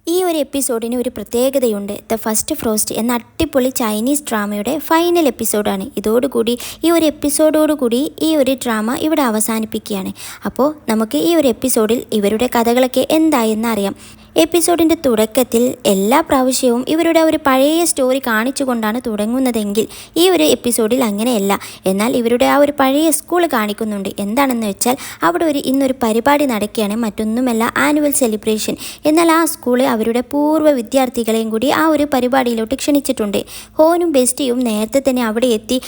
ഈ ഒരു എപ്പിസോഡിന് ഒരു പ്രത്യേകതയുണ്ട്. ദ ഫസ്റ്റ് ഫ്രോസ്റ്റ് എന്ന അടിപൊളി ചൈനീസ് ഡ്രാമയുടെ ഫൈനൽ എപ്പിസോഡാണ്. ഇതോടുകൂടി ഈ ഒരു എപ്പിസോഡോടുകൂടി ഈ ഒരു ഡ്രാമ ഇവിടെ അവസാനിപ്പിക്കുകയാണ്. അപ്പോൾ നമുക്ക് ഈ ഒരു എപ്പിസോഡിൽ ഇവരുടെ കഥകളൊക്കെ എന്തായെന്ന് അറിയാം. എപ്പിസോഡിൻ്റെ തുടക്കത്തിൽ എല്ലാ പ്രാവശ്യവും ഇവരുടെ ഒരു പഴയ സ്റ്റോറി കാണിച്ചുകൊണ്ടാണ് തുടങ്ങുന്നതെങ്കിൽ ഈ ഒരു എപ്പിസോഡിൽ അങ്ങനെയല്ല. എന്നാൽ ഇവരുടെ ആ ഒരു പഴയ സ്കൂൾ കാണിക്കുന്നുണ്ട്. എന്താണെന്ന് വെച്ചാൽ അവിടെ ഇന്നൊരു പരിപാടി നടക്കുകയാണ്. മറ്റൊന്നുമല്ല, ആനുവൽ സെലിബ്രേഷൻ. എന്നാൽ ആ സ്കൂൾ അവരുടെ പൂർവ്വ വിദ്യാർത്ഥികളെയും കൂടി ആ ഒരു പരിപാടിയിലോട്ട് ക്ഷണിച്ചിട്ടുണ്ട്. ഹോനും ബെസ്റ്റിയും നേരത്തെ തന്നെ അവിടെ എത്തി.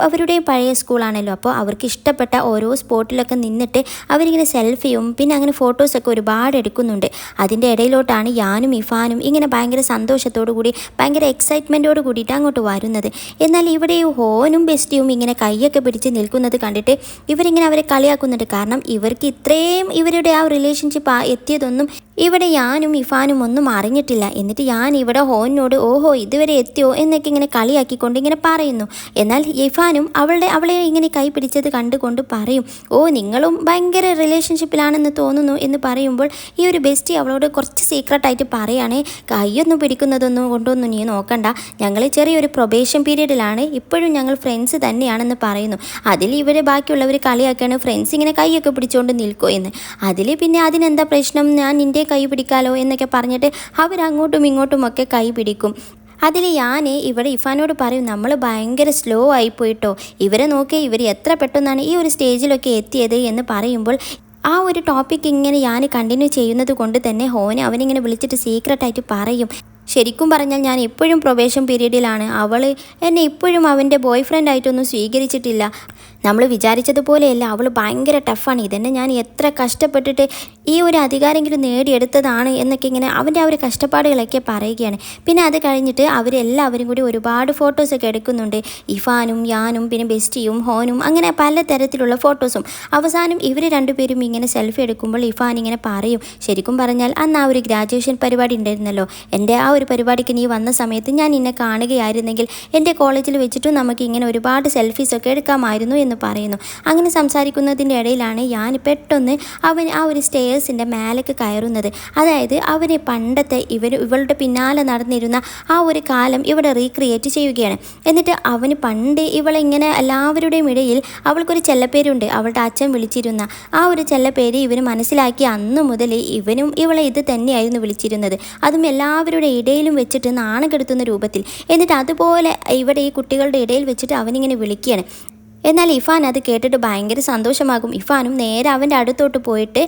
അവരുടെ പഴയ സ്കൂളാണല്ലോ, അപ്പോൾ അവർക്ക് ഇഷ്ടപ്പെട്ട ഓരോ സ്പോട്ടിലൊക്കെ നിന്നിട്ട് അവരിങ്ങനെ സെൽഫിയും പിന്നെ അങ്ങനെ ഫോട്ടോസൊക്കെ ഒരുപാട് എടുക്കുന്നുണ്ട്. അതിൻ്റെ ഇടയിലോട്ടാണ് യാനും ഇഫാനും ഇങ്ങനെ ഭയങ്കര സന്തോഷത്തോടു കൂടി ഭയങ്കര എക്സൈറ്റ്മെൻറ്റോട് കൂടിയിട്ട് അങ്ങോട്ട് വരുന്നത്. എന്നാൽ ഇവിടെ ഹോനും ബെസ്റ്റിയും ഇങ്ങനെ കൈയൊക്കെ പിടിച്ച് നിൽക്കുന്നത് കണ്ടിട്ട് ഇവരിങ്ങനെ അവരെ കളിയാക്കുന്നുണ്ട്. കാരണം ഇവർക്ക് ഇത്രയും ഇവരുടെ ആ റിലേഷൻഷിപ്പ് എത്തിയതൊന്നും ഇവിടെ യാനും ഇഫാനും ഒന്നും അറിഞ്ഞിട്ടില്ല. എന്നിട്ട് ഞാൻ ഇവിടെ ഹോനോട് ഓഹോ ഇതുവരെ എത്തിയോ എന്നൊക്കെ ഇങ്ങനെ കളിയാക്കിക്കൊണ്ട് ഇങ്ങനെ പറയുന്നു. എന്നാൽ ഇഫാനും അവളെ ഇങ്ങനെ കൈ പിടിച്ചത് കണ്ടുകൊണ്ട് പറയും, ഓ നിങ്ങളും ഭയങ്കര റിലേഷൻഷിപ്പിലാണെന്ന് തോന്നുന്നു എന്ന് പറയുമ്പോൾ ഈ ഒരു ബെസ്റ്റി അവളോട് കുറച്ച് സീക്രട്ടായിട്ട് പറയുകയാണേ, കൈയൊന്നും പിടിക്കുന്നതൊന്നും കൊണ്ടൊന്നും നീ നോക്കണ്ട, ഞങ്ങൾ ചെറിയൊരു പ്രൊബേഷൻ പീരീഡിലാണ്, ഇപ്പോഴും ഞങ്ങൾ ഫ്രണ്ട്സ് തന്നെയാണെന്ന് പറയുന്നു. അതിൽ ഇവരെ ബാക്കിയുള്ളവർ കളിയാക്കാണ്, ഫ്രണ്ട്സ് ഇങ്ങനെ കൈയൊക്കെ പിടിച്ചുകൊണ്ട് നിൽക്കുമോ എന്ന്. അതിൽ പിന്നെ അതിനെന്താ പ്രശ്നം, ഞാൻ നിൻ്റെ കൈ പിടിക്കാലോ എന്നൊക്കെ പറഞ്ഞിട്ട് അവരങ്ങോട്ടും ഇങ്ങോട്ടുമൊക്കെ കൈ പിടിക്കും. അതിൽ ഞാൻ ഇവിടെ ഇഫാനോട് പറയും, നമ്മൾ ഭയങ്കര സ്ലോ ആയിപ്പോയിട്ടോ, ഇവരെ നോക്കി ഇവർ എത്ര പെട്ടെന്നാണ് ഈ ഒരു സ്റ്റേജിലൊക്കെ എത്തിയത് എന്ന് പറയുമ്പോൾ ആ ഒരു ടോപ്പിക് ഇങ്ങനെ ഞാൻ കണ്ടിന്യൂ ചെയ്യുന്നത് കൊണ്ട് തന്നെ ഹോനെ അവനിങ്ങനെ വിളിച്ചിട്ട് സീക്രട്ടായിട്ട് പറയും, ശരിക്കും പറഞ്ഞാൽ ഞാൻ ഇപ്പോഴും പ്രൊബേഷൻ പീരീഡിലാണ്, അവൾ എന്നെ ഇപ്പോഴും അവൻ്റെ ബോയ് ഫ്രണ്ടായിട്ടൊന്നും സ്വീകരിച്ചിട്ടില്ല, നമ്മൾ വിചാരിച്ചതുപോലെയല്ല, അവൾ ഭയങ്കര ടഫാണ്, ഇതന്നെ ഞാൻ എത്ര കഷ്ടപ്പെട്ടിട്ട് ഈ ഒരു അധികാരമെങ്കിലും നേടിയെടുത്തതാണ് എന്നൊക്കെ ഇങ്ങനെ അവൻ്റെ ആ ഒരു കഷ്ടപ്പാടുകളൊക്കെ പറയുകയാണ്. പിന്നെ അത് കഴിഞ്ഞിട്ട് അവരെല്ലാവരും കൂടി ഒരുപാട് ഫോട്ടോസൊക്കെ എടുക്കുന്നുണ്ട്. ഇഫാനും യാനും പിന്നെ ബെസ്റ്റിയും ഹോനും അങ്ങനെ പലതരത്തിലുള്ള ഫോട്ടോസും. അവസാനം ഇവർ രണ്ടുപേരും ഇങ്ങനെ സെൽഫി എടുക്കുമ്പോൾ ഇഫാൻ ഇങ്ങനെ പറയും, ശരിക്കും പറഞ്ഞാൽ അന്ന് ആ ഒരു ഗ്രാജുവേഷൻ പരിപാടി ഉണ്ടായിരുന്നല്ലോ, എൻ്റെ ആ ഒരു പരിപാടിക്ക് നീ വന്ന സമയത്ത് ഞാൻ നിന്നെ കാണുകയായിരുന്നെങ്കിൽ എൻ്റെ കോളേജിൽ വെച്ചിട്ടും നമുക്ക് ഇങ്ങനെ ഒരുപാട് സെൽഫീസൊക്കെ എടുക്കാമായിരുന്നു എന്ന് പറയുന്നു. അങ്ങനെ സംസാരിക്കുന്നതിൻ്റെ ഇടയിലാണ് ഞാൻ പെട്ടെന്ന് അവൻ ആ ഒരു സ്റ്റേഴ്സിൻ്റെ മേലേക്ക് കയറുന്നത്. അതായത് അവന് പണ്ടത്തെ ഇവളുടെ പിന്നാലെ നടന്നിരുന്ന ആ ഒരു കാലം ഇവിടെ റീക്രിയേറ്റ് ചെയ്യുകയാണ്. എന്നിട്ട് അവന് പണ്ട് ഇവളെ ഇങ്ങനെ എല്ലാവരുടെയും ഇടയിൽ അവൾക്കൊരു ചെല്ലപ്പേരുണ്ട്, അവളുടെ അച്ഛൻ വിളിച്ചിരുന്ന ആ ഒരു ചെല്ലപ്പേര് ഇവന് മനസ്സിലാക്കി അന്ന് മുതൽ ഇവനും ഇവളെ ഇത് തന്നെയായിരുന്നു വിളിച്ചിരുന്നത്, അതും എല്ലാവരുടെ ഇടയിലും വെച്ചിട്ട് നാണം കെടുത്തുന്ന രൂപത്തിൽ. എന്നിട്ട് അതുപോലെ ഇവിടെ ഈ കുട്ടികളുടെ ഇടയിൽ വെച്ചിട്ട് അവനിങ്ങനെ വിളിക്കുകയാണ്. എന്നാൽ ഇഫാൻ അത് കേട്ടിട്ട് ഭയങ്കര സന്തോഷമാകും. ഇഫാനും നേരെ അവൻ്റെ അടുത്തോട്ട് പോയിട്ട്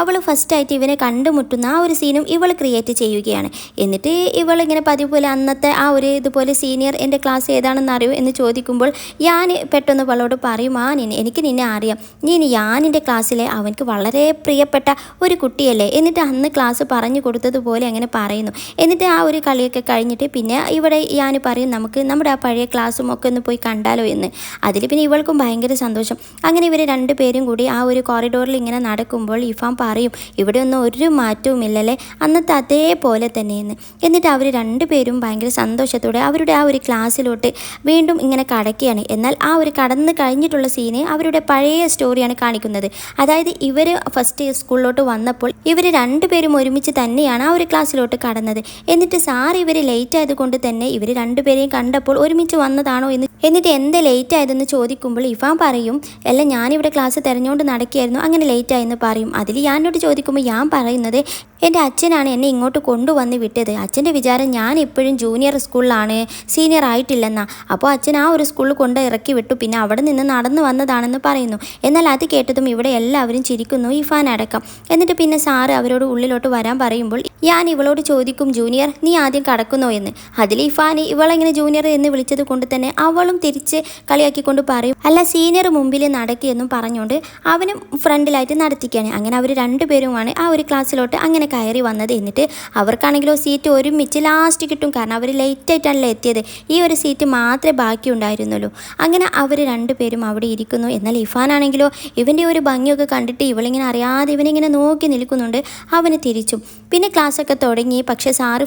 അവൾ ഫസ്റ്റായിട്ട് ഇവനെ കണ്ടുമുട്ടുന്ന ആ ഒരു സീനും ഇവൾ ക്രിയേറ്റ് ചെയ്യുകയാണ്. എന്നിട്ട് ഇവളിങ്ങനെ പതിവ് പോലെ അന്നത്തെ ആ ഒരു ഇതുപോലെ സീനിയർ എൻ്റെ ക്ലാസ് ഏതാണെന്ന് അറിയോ എന്ന് ചോദിക്കുമ്പോൾ ഞാൻ പെട്ടെന്ന് അവളോട് പറയും, എനിക്ക് നിന്നെ അറിയാം, നീ യാനിൻ്റെ ക്ലാസ്സിലെ അവനക്ക് വളരെ പ്രിയപ്പെട്ട ഒരു കുട്ടിയല്ലേ, എന്നിട്ട് അന്ന് ക്ലാസ് പറഞ്ഞു കൊടുത്തതുപോലെ അങ്ങനെ പറയുന്നു. എന്നിട്ട് ആ ഒരു കളിയൊക്കെ കഴിഞ്ഞിട്ട് പിന്നെ ഇവിടെ ഞാൻ പറയും, നമുക്ക് നമ്മുടെ ആ പഴയ ക്ലാസ്സും ഒക്കെ ഒന്ന് പോയി കണ്ടാലോ എന്ന്. അതിൽ പിന്നെ ഇവൾക്കും ഭയങ്കര സന്തോഷം. അങ്ങനെ ഇവർ രണ്ടുപേരും കൂടി ആ ഒരു കോറിഡോറിൽ ഇങ്ങനെ നടക്കുമ്പോൾ ഇഫാൻ പറയും, ഇവിടെ ഒന്നും ഒരു മാറ്റവും ഇല്ലല്ലേ, അന്നത്തെ അതേപോലെ തന്നെയെന്ന്. എന്നിട്ട് അവർ രണ്ടുപേരും ഭയങ്കര സന്തോഷത്തോടെ അവരുടെ ആ ഒരു ക്ലാസ്സിലോട്ട് വീണ്ടും ഇങ്ങനെ കടക്കുകയാണ്. എന്നാൽ ആ ഒരു കടന്ന് കഴിഞ്ഞിട്ടുള്ള സീന് അവരുടെ പഴയ സ്റ്റോറിയാണ് കാണിക്കുന്നത്. അതായത് ഇവർ ഫസ്റ്റ് സ്കൂളിലോട്ട് വന്നപ്പോൾ ഇവർ രണ്ടുപേരും ഒരുമിച്ച് തന്നെയാണ് ആ ഒരു ക്ലാസ്സിലോട്ട് കടന്നത്. എന്നിട്ട് സാർ ഇവർ ലേറ്റ് ആയതുകൊണ്ട് തന്നെ ഇവർ രണ്ടുപേരെയും കണ്ടപ്പോൾ ഒരുമിച്ച് വന്നതാണോ എന്ന് എന്നിട്ട് എന്താ ലേറ്റ് ആയതെന്ന് ചോദിക്കുമ്പോൾ ഇഫാൻ പറയും, അല്ല ഞാനിവിടെ ക്ലാസ് തിരഞ്ഞുകൊണ്ട് നടക്കുകയായിരുന്നു, അങ്ങനെ ലേറ്റ് ആയെന്ന് പറയും. അതിൽ ഞാനോട് ചോദിക്കുമ്പോൾ ഞാൻ പറയുന്നത്, എൻ്റെ അച്ഛനാണ് എന്നെ ഇങ്ങോട്ട് കൊണ്ടുവന്ന് വിട്ടത്, അച്ഛൻ്റെ വിചാരം ഞാൻ ഇപ്പോഴും ജൂനിയർ സ്കൂളിലാണ്, സീനിയർ ആയിട്ടില്ലെന്നാ, അപ്പോൾ അച്ഛൻ ആ ഒരു സ്കൂളിൽ കൊണ്ട് ഇറക്കി വിട്ടു, പിന്നെ അവിടെ നിന്ന് നടന്നു വന്നതാണെന്ന് പറയുന്നു. എന്നാൽ അത് കേട്ടതും ഇവിടെ എല്ലാവരും ചിരിക്കുന്നു, ഇഫാൻ അടക്കം. എന്നിട്ട് പിന്നെ സാറ് അവരോട് ഉള്ളിലോട്ട് വരാൻ പറയുമ്പോൾ ഞാൻ ഇവളോട് ചോദിക്കും, ജൂനിയർ നീ ആദ്യം കടക്കുന്നോ എന്ന്. അതിൽ ഇഫാൻ ഇവളെങ്ങനെ ജൂനിയർ എന്ന് വിളിച്ചത് കൊണ്ട് തന്നെ അവളും തിരിച്ച് കളിയാക്കിക്കൊണ്ട് പറയും, അല്ല സീനിയർ മുമ്പിൽ നടക്കിയെന്നും പറഞ്ഞുകൊണ്ട് അവനും ഫ്രണ്ടിലായിട്ട് നടത്തിക്കുകയാണ്. അങ്ങനെ അവർ രണ്ടുപേരുമാണ് ആ ഒരു ക്ലാസ്സിലോട്ട് അങ്ങനെ കയറി വന്നത്. എന്നിട്ട് അവർക്കാണെങ്കിലോ സീറ്റ് ഒരുമിച്ച് ലാസ്റ്റ് കിട്ടും, കാരണം അവർ ലേറ്റായിട്ടാണല്ലോ എത്തിയത്, ഈ ഒരു സീറ്റ് മാത്രമേ ബാക്കി ഉണ്ടായിരുന്നുള്ളൂ. അങ്ങനെ അവർ രണ്ടുപേരും അവിടെ ഇരിക്കുന്നു. എന്നാൽ ഇഫാനാണെങ്കിലോ ഇവൻ്റെ ഒരു ഭംഗിയൊക്കെ കണ്ടിട്ട് ഇവളിങ്ങനെ അറിയാതെ ഇവനിങ്ങനെ നോക്കി നിൽക്കുന്നുണ്ട്. അവന് തിരിച്ചും പിന്നെ ക്ലാസ് ക്ലാസ്സൊക്കെ തുടങ്ങി. പക്ഷേ സാറ്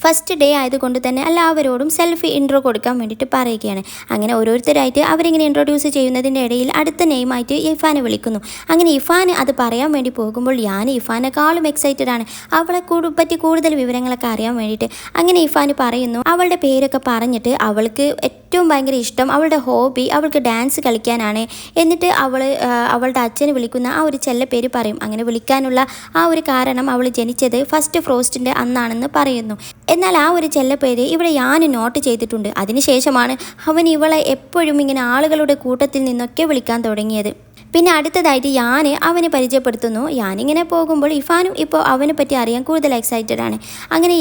ഫസ്റ്റ് ഡേ ആയതുകൊണ്ട് തന്നെ എല്ലാവരോടും സെൽഫി ഇൻട്രോ കൊടുക്കാൻ വേണ്ടിയിട്ട് പറയുകയാണ്. അങ്ങനെ ഓരോരുത്തരായിട്ട് അവരിങ്ങനെ ഇൻട്രൊഡ്യൂസ് ചെയ്യുന്നതിൻ്റെ ഇടയിൽ അടുത്ത നെയിമായിട്ട് ഇഫാനെ വിളിക്കുന്നു. അങ്ങനെ ഇഫാൻ അത് പറയാൻ വേണ്ടി പോകുമ്പോൾ ഞാൻ ഇഫാനെക്കാളും എക്സൈറ്റഡ് ആണ് അവളെ പറ്റി കൂടുതൽ വിവരങ്ങളൊക്കെ അറിയാൻ വേണ്ടിയിട്ട്. അങ്ങനെ ഇഫാൻ പറയുന്നു അവളുടെ പേരൊക്കെ പറഞ്ഞിട്ട് അവൾക്ക് ഏറ്റവും ഭയങ്കര ഇഷ്ടം അവളുടെ ഹോബി അവൾക്ക് ഡാൻസ് കളിക്കാനാണ്. എന്നിട്ട് അവളുടെ അച്ഛന് വിളിക്കുന്ന ആ ഒരു ചെല്ല പേര് പറയും. അങ്ങനെ വിളിക്കാനുള്ള ആ ഒരു കാരണം അവൾ ജനിച്ചത് ഫസ്റ്റ് ഫ്രോസ്റ്റിൻ്റെ അന്നാണെന്ന് പറയുന്നു. എന്നാൽ ആ ഒരു ചെല്ലപ്പേര് ഇവിടെ ഞാൻ നോട്ട് ചെയ്തിട്ടുണ്ട്. അതിനുശേഷമാണ് അവൻ ഇവളെ എപ്പോഴും ഇങ്ങനെ ആളുകളുടെ കൂട്ടത്തിൽ നിന്നൊക്കെ വിളിക്കാൻ തുടങ്ങിയത്. പിന്നെ അടുത്തതായിട്ട് അവനെ പരിചയപ്പെടുത്തുന്നു. ഞാനിങ്ങനെ പോകുമ്പോൾ ഇഫാനും ഇപ്പോൾ അവനെ പറ്റി അറിയാൻ കൂടുതൽ എക്സൈറ്റഡ് ആണ്. അങ്ങനെ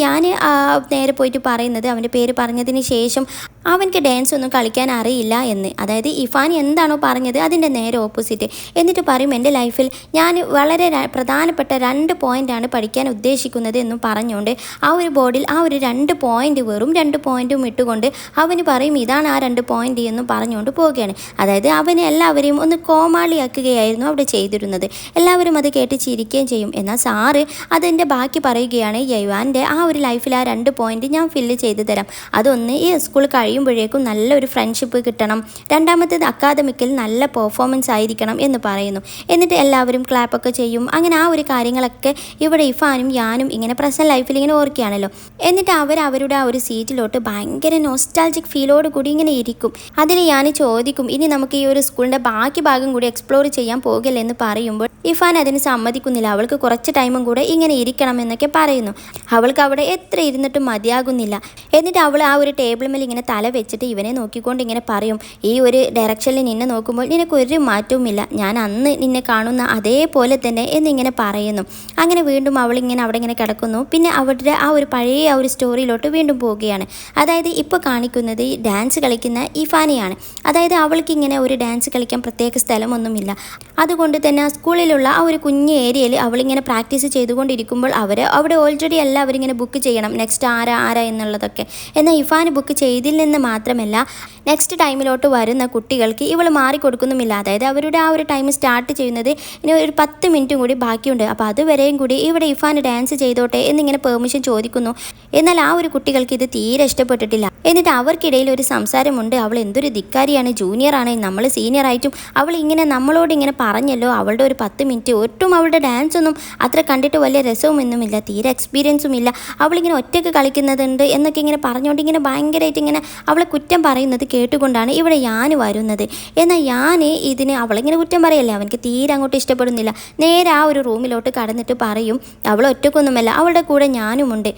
നേരെ പോയിട്ട് പറയുന്നത് അവൻ്റെ പേര് പറഞ്ഞതിന് ശേഷം അവനക്ക് ഡാൻസ് ഒന്നും കളിക്കാൻ അറിയില്ല എന്ന്. അതായത് ഇഫാൻ എന്താണോ പറഞ്ഞത് അതിൻ്റെ നേരെ ഓപ്പോസിറ്റ്. എന്നിട്ട് പറയും എൻ്റെ ലൈഫിൽ ഞാൻ വളരെ പ്രധാനപ്പെട്ട 2 പോയിൻ്റാണ് പഠിക്കാൻ ഉദ്ദേശിക്കുന്നത് എന്നും പറഞ്ഞുകൊണ്ട് ആ ഒരു ബോർഡിൽ ആ ഒരു 2 പോയിൻ്റ് വെറും 2 പോയിൻറ്റും ഇട്ടുകൊണ്ട് അവന് പറയും ഇതാണ് ആ 2 പോയിൻ്റ് എന്നും പറഞ്ഞുകൊണ്ട് പോവുകയാണ്. അതായത് അവനെ എല്ലാവരെയും ഒന്ന് കോമാളിയാക്കുകയായിരുന്നു അവിടെ ചെയ്തിരുന്നത്. എല്ലാവരും അത് കേട്ട് ചിരിക്കുകയും ചെയ്യും. എന്നാൽ സാറ് അതിൻ്റെ ബാക്കി പറയുകയാണ് യവാൻ്റെ ആ ഒരു ലൈഫിൽ ആ 2 പോയിൻ്റ് ഞാൻ ഫില്ല് ചെയ്ത് തരാം. അതൊന്ന് ഈ സ്കൂൾ കഴിയുമ്പോഴേക്കും നല്ലൊരു ഫ്രണ്ട്ഷിപ്പ് കിട്ടണം, രണ്ടാമത്തേത് അക്കാദമിക്കിൽ നല്ല പെർഫോമൻസ് ആയിരിക്കണം എന്ന് പറയുന്നു. എന്നിട്ട് എല്ലാവരും ക്ലാപ്പൊക്കെ ചെയ്യും. അങ്ങനെ ആ ഒരു കാര്യങ്ങളൊക്കെ ഇവിടെ ഇഫാനും ഞാനും ഇങ്ങനെ പ്രസൻറ്റ് ലൈഫിൽ ഇങ്ങനെ ഓർക്കുകയാണല്ലോ. എന്നിട്ട് അവരുടെ ആ ഒരു സീറ്റിലോട്ട് ഭയങ്കര നോസ്റ്റാൾജിക് ഫീലോട് കൂടി ഇങ്ങനെ ഇരിക്കും. അതിൽ ഞാൻ ചോദിക്കും ഇനി നമുക്ക് ഈ ഒരു സ്കൂളിൻ്റെ ബാക്കി ഭാഗം കൂടി എക്സ്പ്ലോർ ചെയ്യാൻ പോകില്ല എന്ന് പറയുമ്പോൾ ഇഫാൻ അതിന് സമ്മതിക്കുന്നില്ല. അവൾക്ക് കുറച്ച് ടൈമും കൂടെ ഇങ്ങനെ ഇരിക്കണം എന്നൊക്കെ പറയുന്നു. അവൾക്ക് അവിടെ എത്ര ഇരുന്നിട്ടും മതിയാകുന്നില്ല. എന്നിട്ട് അവൾ ആ ഒരു ടേബിൾ മേൽ ഇങ്ങനെ തല വെച്ചിട്ട് ഇവനെ നോക്കിക്കൊണ്ട് ഇങ്ങനെ പറയും ഈ ഒരു ഡയറക്ഷനിൽ നിന്നെ നോക്കുമ്പോൾ നിനക്കൊരു മാറ്റവുമില്ല, ഞാൻ അന്ന് നിന്നെ കാണുന്ന അതേപോലെ തന്നെ എന്നിങ്ങനെ പറയുന്നു. അങ്ങനെ വീണ്ടും അവളിങ്ങനെ അവിടെ ഇങ്ങനെ കിടക്കുന്നു. പിന്നെ അവരുടെ ആ ഒരു പഴയ ആ ഒരു സ്റ്റോറിയിലോട്ട് വീണ്ടും പോവുകയാണ്. അതായത് ഇപ്പോൾ കാണിക്കുന്നത് ഈ ഡാൻസ് കളിക്കുന്ന ഇഫാനെയാണ്. അതായത് അവൾക്ക് ഇങ്ങനെ ഒരു ഡാൻസ് കളിക്കാൻ പ്രത്യേക സ്ഥലമൊന്നുമില്ല. അതുകൊണ്ട് തന്നെ ആ സ്കൂളിലുള്ള ആ ഒരു കുഞ്ഞ് ഏരിയയിൽ അവളിങ്ങനെ പ്രാക്ടീസ് ചെയ്തുകൊണ്ടിരിക്കുമ്പോൾ അവിടെ ഓൾറെഡി എല്ലാവരിങ്ങനെ ബുക്ക് ചെയ്യണം നെക്സ്റ്റ് ആരാ എന്നുള്ളതൊക്കെ. എന്നാൽ ഇഫാൻ ബുക്ക് ചെയ്തില്ലെന്ന് മാത്രമല്ല നെക്സ്റ്റ് ടൈമിലോട്ട് വരുന്ന കുട്ടികൾക്ക് ഇവൾ മാറിക്കൊടുക്കുന്നുമില്ല. അതായത് അവരുടെ ആ ഒരു ടൈം സ്റ്റാർട്ട് ചെയ്യുന്നത് ഇനി ഒരു 10 മിനിറ്റും കൂടി ബാക്കിയുണ്ട്. അപ്പോൾ അതുവരെയും കൂടി ഇവിടെ ഇഫാൻ ഡാൻസ് ചെയ്തോട്ടെ എന്നിങ്ങനെ പെർമിഷൻ ചോദിക്കുന്നു. എന്നാൽ ആ ഒരു കുട്ടികൾക്ക് ഇത് തീരെ ഇഷ്ടപ്പെട്ടിട്ടില്ല. എന്നിട്ട് അവർക്കിടയിൽ ഒരു സംസാരമുണ്ട്. അവൾ എന്തൊരു ധിക്കാരിയാണ്, ജൂനിയറാണ്, നമ്മൾ സീനിയറായിട്ടും അവൾ ഇങ്ങനെ നമ്മളോട് ഇങ്ങനെ പറഞ്ഞല്ലോ അവളുടെ ഒരു 10 മിനിറ്റ് ഒട്ടും അവളുടെ ഡാൻസ് ഒന്നും അത്ര കണ്ടിട്ട് വലിയ രസവുമൊന്നുമില്ല, തീരെ എക്സ്പീരിയൻസും ഇല്ല, അവളിങ്ങനെ ഒറ്റയ്ക്ക് കളിക്കുന്നതുണ്ട് എന്നൊക്കെ ഇങ്ങനെ പറഞ്ഞുകൊണ്ട് ഇങ്ങനെ ഭയങ്കരമായിട്ട് ഇങ്ങനെ അവളെ കുറ്റം പറയുന്നത് കേട്ടുകൊണ്ടാണ് ഇവിടെ ഞാൻ വരുന്നത്. എന്നാൽ അവളിങ്ങനെ കുറ്റം പറയല്ലേ, അവനക്ക് തീരെ അങ്ങോട്ട് ഇഷ്ടപ്പെടുന്നില്ല. നേരെ ആ ഒരു റൂമിലോട്ട് കടന്നിട്ട് പറയും അവൾ ഒറ്റയ്ക്കൊന്നുമല്ല, അവളുടെ കൂടെ ഞാനുമുണ്ട്.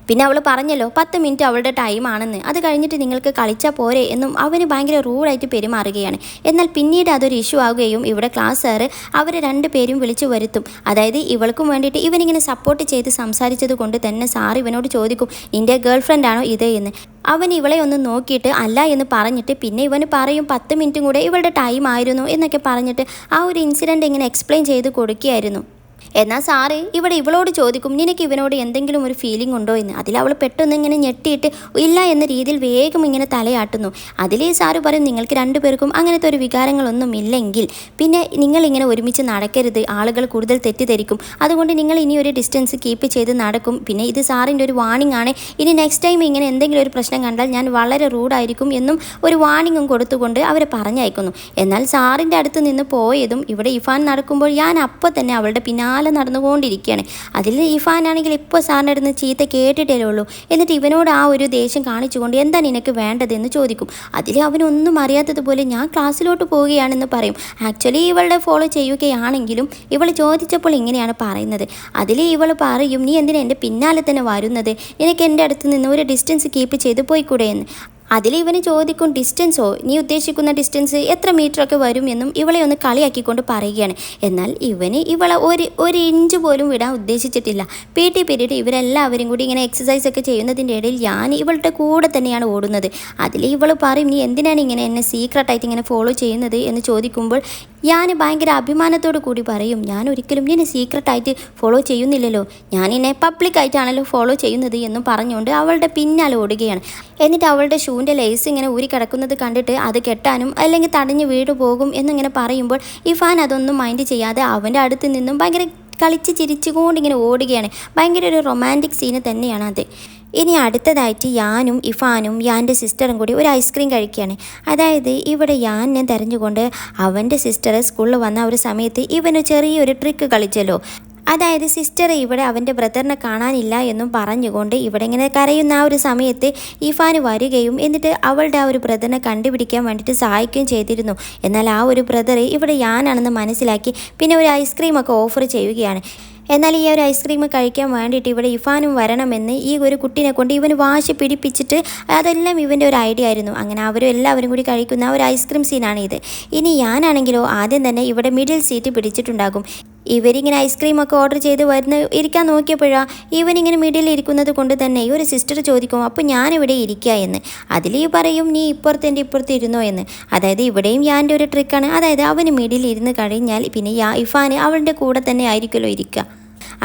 പിന്നെ അവൾ പറഞ്ഞല്ലോ 10 മിനിറ്റ് അവളുടെ ടൈമാണെന്ന്, അത് കഴിഞ്ഞിട്ട് നിങ്ങൾക്ക് കളിച്ചാൽ പോരെ എന്നും അവന് ഭയങ്കര റൂഡായിട്ട് പെരുമാറുകയാണ്. എന്നാൽ പിന്നീട് അതൊരു ഇഷ്യൂ ആവുകയും ഇവിടെ ക്ലാസ് സാറ് അവരെ 2 പേരും വിളിച്ചു വരുത്തും. അതായത് ഇവൾക്കും വേണ്ടിയിട്ട് ഇവനിങ്ങനെ സപ്പോർട്ട് ചെയ്ത് സംസാരിച്ചത് കൊണ്ട് തന്നെ സാർ ഇവനോട് ചോദിക്കും നിൻ്റെ ഗേൾ ഫ്രണ്ടാണോ ഇത് എന്ന്. അവൻ ഇവളെ ഒന്ന് നോക്കിയിട്ട് അല്ല എന്ന് പറഞ്ഞിട്ട് പിന്നെ ഇവന് പറയും 10 മിനിറ്റും കൂടെ ഇവളുടെ ടൈം ആയിരുന്നു എന്നൊക്കെ പറഞ്ഞിട്ട് ആ ഒരു ഇൻസിഡൻറ്റ് ഇങ്ങനെ എക്സ്പ്ലെയിൻ ചെയ്ത് കൊടുക്കുകയായിരുന്നു. എന്നാൽ സാറ് ഇവിടെ ഇവളോട് ചോദിക്കും നിനക്ക് ഇവനോട് എന്തെങ്കിലും ഒരു ഫീലിംഗ് ഉണ്ടോ എന്ന്. അതിൽ അവൾ പെട്ടെന്ന് ഇങ്ങനെ ഞെട്ടിയിട്ട് ഇല്ല എന്ന രീതിയിൽ വേഗം ഇങ്ങനെ തലയാട്ടുന്നു. അതിൽ സാറ് പറയും നിങ്ങൾക്ക് 2 പേർക്കും അങ്ങനത്തെ ഒരു വികാരങ്ങളൊന്നും ഇല്ലെങ്കിൽ പിന്നെ നിങ്ങളിങ്ങനെ ഒരുമിച്ച് നടക്കരുത്, ആളുകൾ കൂടുതൽ തെറ്റിദ്ധരിക്കും, അതുകൊണ്ട് നിങ്ങൾ ഇനി ഒരു ഡിസ്റ്റൻസ് കീപ്പ് ചെയ്ത് നടക്കും. പിന്നെ ഇത് സാറിൻ്റെ ഒരു വാണിംഗ് ആണ്, ഇനി നെക്സ്റ്റ് ടൈം ഇങ്ങനെ എന്തെങ്കിലും ഒരു പ്രശ്നം കണ്ടാൽ ഞാൻ വളരെ റൂഡായിരിക്കും എന്നും ഒരു വാണിംഗും കൊടുത്തുകൊണ്ട് അവരെ പറഞ്ഞയക്കുന്നു. എന്നാൽ സാറിൻ്റെ അടുത്ത് നിന്ന് പോയതും ഇവിടെ ഇഫാൻ നടക്കുമ്പോൾ ഞാൻ അപ്പോൾ തന്നെ അവളുടെ പിന്നാലെ നടന്നുകൊണ്ടിരിക്കുകയാണ്. അതിൽ ഇഫാനാണെങ്കിൽ ഇപ്പോൾ സാറിൻ്റെ അടുത്ത് ചീത്ത കേട്ടിട്ടേ ഉള്ളൂ. എന്നിട്ട് ഇവനോട് ആ ഒരു ദേഷ്യം കാണിച്ചുകൊണ്ട് എന്താ നിനക്ക് വേണ്ടതെന്ന് ചോദിക്കും. അതിൽ അവനൊന്നും അറിയാത്തതുപോലെ ഞാൻ ക്ലാസ്സിലോട്ട് പോവുകയാണെന്ന് പറയും. ആക്ച്വലി ഇവളുടെ ഫോളോ ചെയ്യുകയാണെങ്കിലും ഇവൾ ചോദിച്ചപ്പോൾ ഇങ്ങനെയാണ് പറയുന്നത്. അതിൽ ഇവൾ പറയും നീ എന്തിനാ എൻ്റെ പിന്നാലെ തന്നെ വരുന്നത്, നിനക്ക് എൻ്റെ അടുത്ത് നിന്ന് ഒരു ഡിസ്റ്റൻസ് കീപ്പ് ചെയ്ത് പോയിക്കൂടെ എന്ന്. അതിൽ ഇവന് ചോദിക്കും ഡിസ്റ്റൻസോ, നീ ഉദ്ദേശിക്കുന്ന ഡിസ്റ്റൻസ് എത്ര മീറ്ററൊക്കെ വരും എന്നും ഇവളെ ഒന്ന് കളിയാക്കിക്കൊണ്ട് പറയുകയാണ്. എന്നാൽ ഇവളെ ഒരു ഇഞ്ച് പോലും വിടാൻ ഉദ്ദേശിച്ചിട്ടില്ല. PT പീരീഡ് ഇവരെല്ലാവരും കൂടി ഇങ്ങനെ എക്സസൈസ് ഒക്കെ ചെയ്യുന്നതിൻ്റെ ഇടയിൽ ഞാൻ ഇവളുടെ കൂടെ തന്നെയാണ് ഓടുന്നത്. അതിൽ ഇവൾ പറയും നീ എന്തിനാണ് ഇങ്ങനെ എന്നെ സീക്രട്ടായിട്ട് ഇങ്ങനെ ഫോളോ ചെയ്യുന്നത് എന്ന് ചോദിക്കുമ്പോൾ ഞാൻ ഭയങ്കര അഭിമാനത്തോടു കൂടി പറയും ഞാൻ ഒരിക്കലും നിന്നെ സീക്രട്ടായിട്ട് ഫോളോ ചെയ്യുന്നില്ലല്ലോ, ഞാനിന്നെ പബ്ലിക്കായിട്ടാണല്ലോ ഫോളോ ചെയ്യുന്നത് എന്നും പറഞ്ഞുകൊണ്ട് അവളുടെ പിന്നാലെ ഓടുകയാണ്. എന്നിട്ട് അവളുടെ ഷൂവിൻ്റെ ലേസ് ഇങ്ങനെ ഊരി കിടക്കുന്നത് കണ്ടിട്ട് അത് കെട്ടാനും അല്ലെങ്കിൽ തടഞ്ഞ് വീട് പോകും എന്നിങ്ങനെ പറയുമ്പോൾ ഇഫാൻ അതൊന്നും മൈൻഡ് ചെയ്യാതെ അവൻ്റെ അടുത്ത് നിന്നും ഭയങ്കര കളിച്ച് ചിരിച്ചുകൊണ്ട് ഇങ്ങനെ ഓടുകയാണ്. ഭയങ്കര ഒരു റൊമാൻറ്റിക് സീന് തന്നെയാണ് അത്. ഇനി അടുത്തതായിട്ട് യാനും ഇഫാനും യാൻ്റെ സിസ്റ്ററും കൂടി ഒരു ഐസ്ക്രീം കഴിക്കുകയാണ്. അതായത് ഇവിടെ യാനെ തെരഞ്ഞുകൊണ്ട് അവൻ്റെ സിസ്റ്റർ സ്കൂളിൽ വന്ന ഒരു സമയത്ത് ഇവന് ചെറിയൊരു ട്രിക്ക് കളിച്ചല്ലോ. അതായത് സിസ്റ്റർ ഇവിടെ അവൻ്റെ ബ്രദറിനെ കാണാനില്ല എന്നും പറഞ്ഞുകൊണ്ട് ഇവിടെ ഇങ്ങനെ കരയുന്ന ആ ഒരു സമയത്ത് ഇഫാന് വരികയും എന്നിട്ട് അവളുടെ ആ ഒരു ബ്രദറിനെ കണ്ടുപിടിക്കാൻ വേണ്ടിയിട്ട് സഹായിക്കുകയും ചെയ്തിരുന്നു. എന്നാൽ ആ ഒരു ബ്രദർ ഇവിടെ യാനാണെന്ന് മനസ്സിലാക്കി പിന്നെ ഒരു ഐസ്ക്രീമൊക്കെ ഓഫർ ചെയ്യുകയാണ്. എന്നാൽ ഈ ഒരു ഐസ്ക്രീം കഴിക്കാൻ വേണ്ടിയിട്ട് ഇവിടെ ഇഫാനും വരണമെന്ന് ഈ ഒരു കുട്ടീനെ കൊണ്ട് ഇവന് വാശി പിടിപ്പിച്ചിട്ട് അതെല്ലാം ഇവൻ്റെ ഒരു ഐഡിയ ആയിരുന്നു. അങ്ങനെ അവരും എല്ലാവരും കൂടി കഴിക്കുന്ന ഒരു ഐസ്ക്രീം സീനാണ് ഇത്. ഇനി ഞാനാണെങ്കിലോ ആദ്യം തന്നെ ഇവിടെ മിഡിൽ സീറ്റ് പിടിച്ചിട്ടുണ്ടാകും. ഇവരിങ്ങനെ ഐസ്ക്രീമൊക്കെ ഓർഡർ ചെയ്ത് ഇരിക്കാൻ നോക്കിയപ്പോഴാണ് ഇവനിങ്ങനെ മിഡിൽ ഇരിക്കുന്നത് കൊണ്ട് തന്നെ ഈ ഒരു സിസ്റ്റർ ചോദിക്കും, അപ്പോൾ ഞാനിവിടെ ഇരിക്കുക എന്ന്. അതിൽ ഈ പറയും, നീ ഇപ്പുറത്തെ ഇപ്പുറത്ത് ഇരുന്നോ എന്ന്. അതായത് ഇവിടെയും യാൻ്റെ ഒരു ട്രിക്കാണ്. അതായത് അവന് മിഡിൽ ഇരുന്ന് കഴിഞ്ഞാൽ പിന്നെ ഇഫാന് അവളുടെ കൂടെ തന്നെ ആയിരിക്കുമല്ലോ ഇരിക്കുക.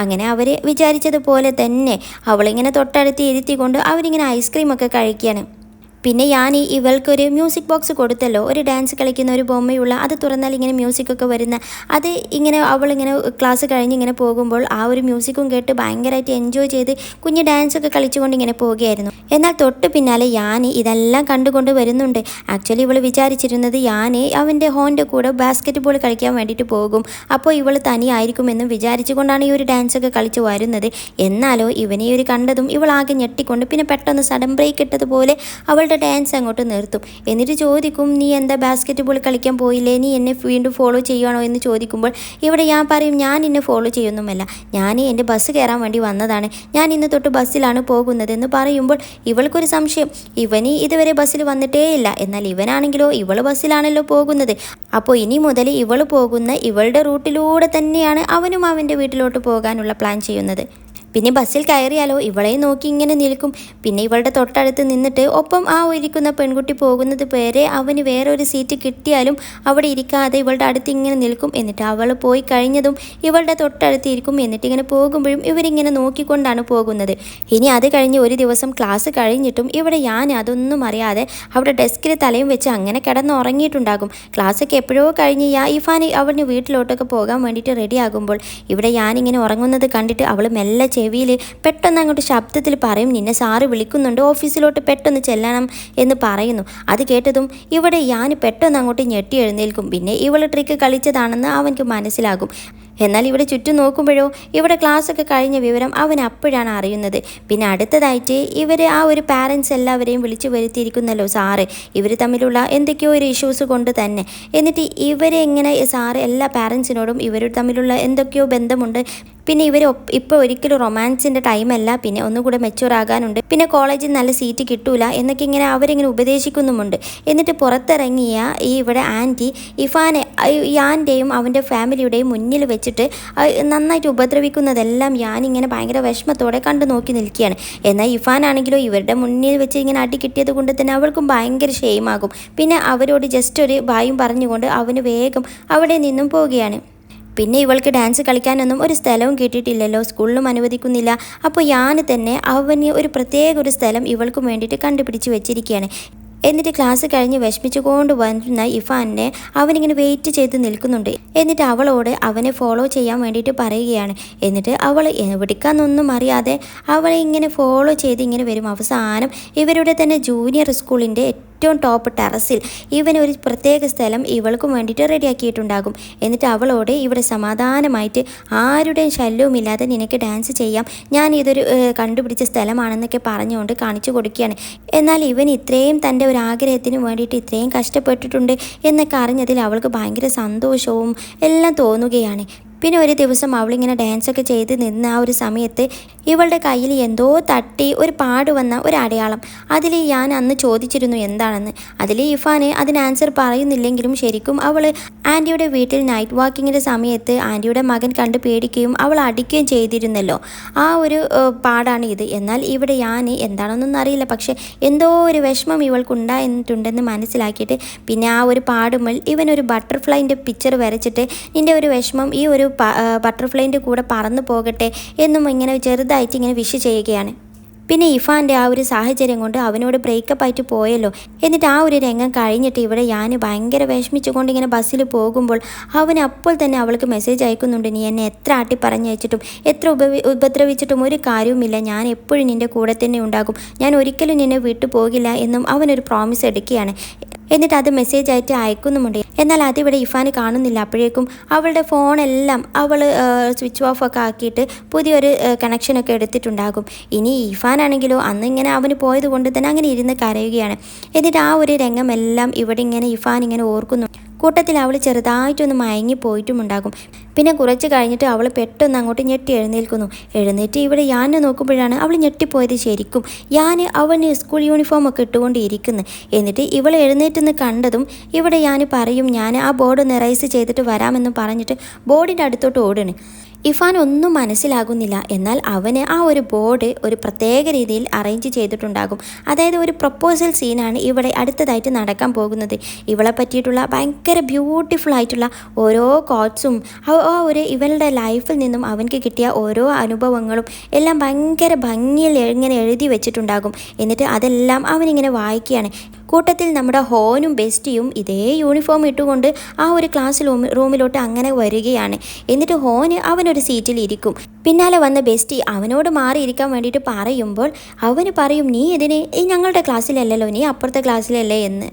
അങ്ങനെ അവർ വിചാരിച്ചതുപോലെ തന്നെ അവളിങ്ങനെ തൊട്ടടുത്ത് ഇരുത്തിക്കൊണ്ട് അവരിങ്ങനെ ഐസ്ക്രീമൊക്കെ കഴിക്കുകയാണ്. പിന്നെ ഞാൻ ഇവൾക്കൊരു മ്യൂസിക് ബോക്സ് കൊടുത്തല്ലോ, ഒരു ഡാൻസ് കളിക്കുന്ന ഒരു ബൊമ്മയുള്ള, അത് തുറന്നാൽ ഇങ്ങനെ മ്യൂസിക്കൊക്കെ വരുന്ന, അത് ഇങ്ങനെ അവളിങ്ങനെ ക്ലാസ് കഴിഞ്ഞ് ഇങ്ങനെ പോകുമ്പോൾ ആ ഒരു മ്യൂസിക്കും കേട്ട് ഭയങ്കരമായിട്ട് എൻജോയ് ചെയ്ത് കുഞ്ഞ് ഡാൻസൊക്കെ കളിച്ചുകൊണ്ട് ഇങ്ങനെ പോവുകയായിരുന്നു. എന്നാൽ തൊട്ട് പിന്നാലെ ഞാൻ ഇതെല്ലാം കണ്ടുകൊണ്ട് വരുന്നുണ്ട്. ആക്ച്വലി ഇവൾ വിചാരിച്ചിരുന്നത് ഞാൻ അവൻ്റെ ഹോൻ്റെ കൂടെ ബാസ്ക്കറ്റ് ബോൾ കളിക്കാൻ വേണ്ടിയിട്ട് പോകും, അപ്പോൾ ഇവൾ തനിയായിരിക്കുമെന്നും വിചാരിച്ചുകൊണ്ടാണ് ഈ ഒരു ഡാൻസൊക്കെ കളിച്ച് വരുന്നത്. എന്നാലോ ഇവനെ ഒരു കണ്ടതും ഇവളാകെ ഞെട്ടിക്കൊണ്ട് പിന്നെ പെട്ടെന്ന് സഡൻ ബ്രേക്ക് ഇട്ടതുപോലെ അവൾ ഡാൻസ് അങ്ങോട്ട് നിർത്തും. എന്നിട്ട് ചോദിക്കും, നീ എന്താ ബാസ്ക്കറ്റ് ബോൾ കളിക്കാൻ പോയില്ലേ, നീ എന്നെ വീണ്ടും ഫോളോ ചെയ്യുവാണോ എന്ന് ചോദിക്കുമ്പോൾ ഇവിടെ ഞാൻ പറയും, ഞാൻ എന്നെ ഫോളോ ചെയ്യുന്നുമല്ല, ഞാൻ എൻ്റെ ബസ് കയറാൻ വേണ്ടി വന്നതാണ്, ഞാൻ ഇന്ന് തൊട്ട് ബസ്സിലാണ് പോകുന്നതെന്ന് പറയുമ്പോൾ ഇവൾക്കൊരു സംശയം, ഇവന് ഇതുവരെ ബസ്സിൽ വന്നിട്ടേ ഇല്ല, എന്നാൽ ഇവനാണെങ്കിലോ ഇവൾ ബസ്സിലാണല്ലോ പോകുന്നത്, അപ്പോൾ ഇനി മുതൽ ഇവൾ പോകുന്ന ഇവളുടെ റൂട്ടിലൂടെ തന്നെയാണ് അവനും അവൻ്റെ വീട്ടിലോട്ട് പോകാനുള്ള പ്ലാൻ ചെയ്യുന്നത്. പിന്നെ ബസ്സിൽ കയറിയാലോ ഇവളെ നോക്കി ഇങ്ങനെ നിൽക്കും. പിന്നെ ഇവളുടെ തൊട്ടടുത്ത് നിന്നിട്ട് ഒപ്പം ആ ഇരിക്കുന്ന പെൺകുട്ടി പോകുന്നത് വരെ അവന് വേറെ ഒരു സീറ്റ് കിട്ടിയാലും അവിടെ ഇരിക്കാതെ ഇവളുടെ അടുത്ത് ഇങ്ങനെ നിൽക്കും. എന്നിട്ട് അവൾ പോയി കഴിഞ്ഞതും ഇവളുടെ തൊട്ടടുത്ത് ഇരിക്കും. എന്നിട്ട് ഇങ്ങനെ പോകുമ്പോഴും ഇവരിങ്ങനെ നോക്കിക്കൊണ്ടാണ് പോകുന്നത്. ഇനി അത് കഴിഞ്ഞ് ഒരു ദിവസം ക്ലാസ് കഴിഞ്ഞിട്ടും ഇവിടെ ഞാൻ അതൊന്നും അറിയാതെ അവിടെ ഡെസ്കിൽ തലയും വെച്ച് അങ്ങനെ കിടന്നുറങ്ങിയിട്ടുണ്ടാകും. ക്ലാസ്സൊക്കെ എപ്പോഴോ കഴിഞ്ഞ് ഇഫാൻ അവന് വീട്ടിലോട്ടൊക്കെ പോകാൻ വേണ്ടിയിട്ട് റെഡിയാകുമ്പോൾ ഇവിടെ ഞാനിങ്ങനെ ഉറങ്ങുന്നത് കണ്ടിട്ട് അവൾ മെല്ലെ ചെവിയിൽ പെട്ടെന്ന് അങ്ങോട്ട് ശബ്ദത്തിൽ പറയും, നിന്നെ സാറ് വിളിക്കുന്നുണ്ട്, ഓഫീസിലോട്ട് പെട്ടെന്ന് ചെല്ലണം എന്ന് പറയുന്നു. അത് കേട്ടതും ഇവിടെ ഞാൻ പെട്ടെന്ന് അങ്ങോട്ട് ഞെട്ടി എഴുന്നേൽക്കും. പിന്നെ ഇവൾ ട്രിക്ക് കളിച്ചതാണെന്ന് അവനക്ക് മനസ്സിലാകും. എന്നാൽ ഇവിടെ ചുറ്റും നോക്കുമ്പോഴോ ഇവിടെ ക്ലാസ്സൊക്കെ കഴിഞ്ഞ വിവരം അവൻ അപ്പോഴാണ് അറിയുന്നത്. പിന്നെ അടുത്തതായിട്ട് ഇവർ ആ ഒരു പാരൻസ് എല്ലാവരെയും വിളിച്ചു വരുത്തിയിരിക്കുന്നല്ലോ സാറ്, ഇവർ തമ്മിലുള്ള എന്തൊക്കെയോ ഒരു ഇഷ്യൂസ് കൊണ്ട് തന്നെ. എന്നിട്ട് ഇവരെ എങ്ങനെ സാറ് എല്ലാ പാരൻസിനോടും ഇവർ തമ്മിലുള്ള എന്തൊക്കെയോ ബന്ധമുണ്ട്, പിന്നെ ഇവർ ഇപ്പോൾ ഒരിക്കലും റൊമാൻസിൻ്റെ ടൈമല്ല, പിന്നെ ഒന്നുകൂടെ മെച്യൂർ ആകാനുണ്ട്, പിന്നെ കോളേജിൽ നല്ല സീറ്റ് കിട്ടൂല എന്നൊക്കെ ഇങ്ങനെ അവരിങ്ങനെ ഉപദേശിക്കുന്നുമുണ്ട്. എന്നിട്ട് പുറത്തിറങ്ങിയ ഇവിടെ ആൻറ്റി ഇഫാനെ യാൻ്റെയും അവൻ്റെ ഫാമിലിയുടെയും മുന്നിൽ വെച്ചിട്ട് നന്നായിട്ട് ഉപദ്രവിക്കുന്നതെല്ലാം ഞാനിങ്ങനെ ഭയങ്കര വിഷമത്തോടെ കണ്ടു നോക്കി നിൽക്കുകയാണ്. എന്നാൽ ഇഫാനാണെങ്കിലോ ഇവരുടെ മുന്നിൽ വെച്ച് ഇങ്ങനെ അടി കിട്ടിയത് കൊണ്ട് തന്നെ അവൾക്കും ഭയങ്കര ഷെയിമാകും. പിന്നെ അവരോട് ജസ്റ്റ് ഒരു ബായും പറഞ്ഞുകൊണ്ട് അവന് വേഗം അവിടെ നിന്നും പോവുകയാണ്. പിന്നെ ഇവൾക്ക് ഡാൻസ് കളിക്കാനൊന്നും ഒരു സ്ഥലവും കിട്ടിയിട്ടില്ലല്ലോ, സ്കൂളിലും അനുവദിക്കുന്നില്ല. അപ്പോൾ ഞാൻ തന്നെ അവന് ഒരു പ്രത്യേക ഒരു സ്ഥലം ഇവൾക്കും വേണ്ടിയിട്ട് കണ്ടുപിടിച്ച് വെച്ചിരിക്കുകയാണ്. എന്നിട്ട് ക്ലാസ് കഴിഞ്ഞ് വിഷമിച്ചുകൊണ്ട് വരുന്ന ഇഫാനെ അവനിങ്ങനെ വെയിറ്റ് ചെയ്ത് നിൽക്കുന്നുണ്ട്. എന്നിട്ട് അവളോട് അവനെ ഫോളോ ചെയ്യാൻ വേണ്ടിയിട്ട് പറയുകയാണ്. എന്നിട്ട് അവൾ എവിടേക്കാന്നൊന്നും അറിയാതെ അവളെ ഇങ്ങനെ ഫോളോ ചെയ്ത് ഇങ്ങനെ വരും. അവസാനം ഇവരുടെ തന്നെ ജൂനിയർ സ്കൂളിൻ്റെ ഏറ്റവും ടോപ്പ് ടെറസിൽ ഇവൻ ഒരു പ്രത്യേക സ്ഥലം ഇവൾക്കും വേണ്ടിയിട്ട് റെഡിയാക്കിയിട്ടുണ്ടാകും. എന്നിട്ട് അവളോട് ഇവിടെ സമാധാനമായിട്ട് ആരുടെയും ശല്യവുമില്ലാതെ നിനക്ക് ഡാൻസ് ചെയ്യാം, ഞാൻ ഇതൊരു കണ്ടുപിടിച്ച സ്ഥലമാണെന്നൊക്കെ പറഞ്ഞുകൊണ്ട് കാണിച്ചു കൊടുക്കുകയാണ്. എന്നാൽ ഇവൻ ഇത്രയും തൻ്റെ ഒരു ആഗ്രഹത്തിന് വേണ്ടിയിട്ട് ഇത്രയും കഷ്ടപ്പെട്ടിട്ടുണ്ട് എന്നൊക്കെ അറിഞ്ഞതിൽ അവൾക്ക് ഭയങ്കര സന്തോഷവും എല്ലാം തോന്നുകയാണ്. പിന്നെ ഒരു ദിവസം അവളിങ്ങനെ ഡാൻസൊക്കെ ചെയ്ത് നിന്ന ആ ഒരു സമയത്ത് ഇവളുടെ കയ്യിൽ എന്തോ തട്ടി ഒരു പാട് വന്ന ഒരു അടയാളം. അതിൽ ഞാൻ അന്ന് ചോദിച്ചിരുന്നു എന്താണെന്ന്. അതിൽ ഇഫാന് അതിന് ആൻസർ പറയുന്നില്ലെങ്കിലും ശരിക്കും അവൾ ആൻറ്റിയുടെ വീട്ടിൽ നൈറ്റ് വാക്കിങ്ങിൻ്റെ സമയത്ത് ആൻറ്റിയുടെ മകൻ കണ്ട് പേടിക്കുകയും അവൾ അടിക്കുകയും ചെയ്തിരുന്നല്ലോ, ആ ഒരു പാടാണ് ഇത്. എന്നാൽ ഇവിടെ ഞാൻ എന്താണെന്നൊന്നും അറിയില്ല, പക്ഷേ എന്തോ ഒരു വിഷമം ഇവൾക്കുണ്ടായിട്ടുണ്ടെന്ന് മനസ്സിലാക്കിയിട്ട് പിന്നെ ആ ഒരു പാടുമ്പോൾ ഇവനൊരു ബട്ടർഫ്ലൈൻ്റെ പിക്ചർ വരച്ചിട്ട് നിൻ്റെ ഒരു വിഷമം ഈ ഒരു ബട്ടർഫ്ലൈൻ്റെ കൂടെ പറന്നു പോകട്ടെ എന്നും ഇങ്ങനെ ചെറുതായിട്ട് ഇങ്ങനെ വിഷ് ചെയ്യുകയാണ്. പിന്നെ ഇഫാൻ്റെ ആ ഒരു സാഹചര്യം കൊണ്ട് അവനോട് ബ്രേക്കപ്പ് ആയിട്ട് പോയല്ലോ. എന്നിട്ട് ആ ഒരു രംഗം കഴിഞ്ഞിട്ട് ഇവിടെ ഞാൻ ഭയങ്കര വിഷമിച്ചുകൊണ്ട് ഇങ്ങനെ ബസ്സിൽ പോകുമ്പോൾ അവൻ അപ്പോൾ തന്നെ അവൾക്ക് മെസ്സേജ് അയക്കുന്നുണ്ട്, നീ എന്നെ എത്ര ആട്ടി പറഞ്ഞയച്ചിട്ടും എത്ര ഉപദ്രവിച്ചിട്ടും ഒരു കാര്യവുമില്ല, ഞാൻ എപ്പോഴും നിൻ്റെ കൂടെ തന്നെ ഉണ്ടാകും, ഞാൻ ഒരിക്കലും നിന്നെ വിട്ടു പോകില്ല എന്നും അവനൊരു പ്രോമിസ് എടുക്കുകയാണ്. എന്നിട്ട് അത് മെസ്സേജ് ആയിട്ട് അയക്കുന്നുമുണ്ട്. എന്നാൽ അതിവിടെ ഇഫാന് കാണുന്നില്ല. അപ്പോഴേക്കും അവളുടെ ഫോണെല്ലാം അവൾ സ്വിച്ച് ഓഫ് ഒക്കെ ആക്കിയിട്ട് പുതിയൊരു കണക്ഷനൊക്കെ എടുത്തിട്ടുണ്ടാകും. ഇനി ഇഫാനാണെങ്കിലോ അന്ന് ഇങ്ങനെ അവന് പോയത് കൊണ്ട് തന്നെ അങ്ങനെ ഇരുന്ന് കരയുകയാണ്. എന്നിട്ട് ആ ഒരു രംഗമെല്ലാം ഇവിടെ ഇങ്ങനെ ഇഫാൻ ഇങ്ങനെ ഓർക്കുന്നു. കൂട്ടത്തിൽ അവൾ ചെറുതായിട്ടൊന്ന് മയങ്ങി പോയിട്ടുമുണ്ടാകും. പിന്നെ കുറച്ച് കഴിഞ്ഞിട്ട് അവൾ പെട്ടെന്ന് അങ്ങോട്ട് ഞെട്ടി എഴുന്നേറ്റ് ഇവിടെ ഞാൻ നോക്കുമ്പോഴാണ് അവൾ ഞെട്ടിപ്പോയത്. ശരിക്കും അവന് സ്കൂൾ യൂണിഫോം ഒക്കെ ഇട്ടുകൊണ്ട് ഇരിക്കുന്നു. എന്നിട്ട് ഇവൾ എഴുന്നേറ്റെന്ന് കണ്ടതും ഇവിടെ ഞാൻ പറയും, ഞാൻ ആ ബോർഡ് ഒന്ന് എറൈസ് ചെയ്തിട്ട് വരാമെന്ന് പറഞ്ഞിട്ട് ബോർഡിൻ്റെ അടുത്തോട്ട് ഓടുന്നു. ഇഫാൻ ഒന്നും മനസ്സിലാകുന്നില്ല. എന്നാൽ അവന് ആ ഒരു ബോർഡ് ഒരു പ്രത്യേക രീതിയിൽ അറേഞ്ച് ചെയ്തിട്ടുണ്ടാകും. അതായത് ഒരു പ്രപ്പോസൽ സീനാണ് ഇവിടെ അടുത്തതായിട്ട് നടക്കാൻ പോകുന്നത്. ഇവളെ പറ്റിയിട്ടുള്ള ഭയങ്കര ബ്യൂട്ടിഫുൾ ആയിട്ടുള്ള ഓരോ കോട്ട്സും ആ ഒരു ഇവളുടെ ലൈഫിൽ നിന്നും അവൻക്ക് കിട്ടിയ ഓരോ അനുഭവങ്ങളും എല്ലാം ഭയങ്കര ഭംഗിയിൽ ഇങ്ങനെ എഴുതി വെച്ചിട്ടുണ്ടാകും. എന്നിട്ട് അതെല്ലാം അവനിങ്ങനെ വായിക്കുകയാണ്. കൂട്ടത്തിൽ നമ്മുടെ ഹോനും ബെസ്റ്റിയും ഇതേ യൂണിഫോം ഇട്ടുകൊണ്ട് ആ ഒരു ക്ലാസ് റൂമിലോട്ട് അങ്ങനെ വരികയാണ്. എന്നിട്ട് ഹോന് അവനൊരു സീറ്റിൽ ഇരിക്കും. പിന്നാലെ വന്ന ബെസ്റ്റി അവനോട് മാറിയിരിക്കാൻ വേണ്ടിയിട്ട് പറയുമ്പോൾ അവന് പറയും, നീ ഇതിന് ഞങ്ങളുടെ ക്ലാസ്സിലല്ലല്ലോ, നീ അപ്പുറത്തെ ക്ലാസ്സിലല്ലേ എന്ന്.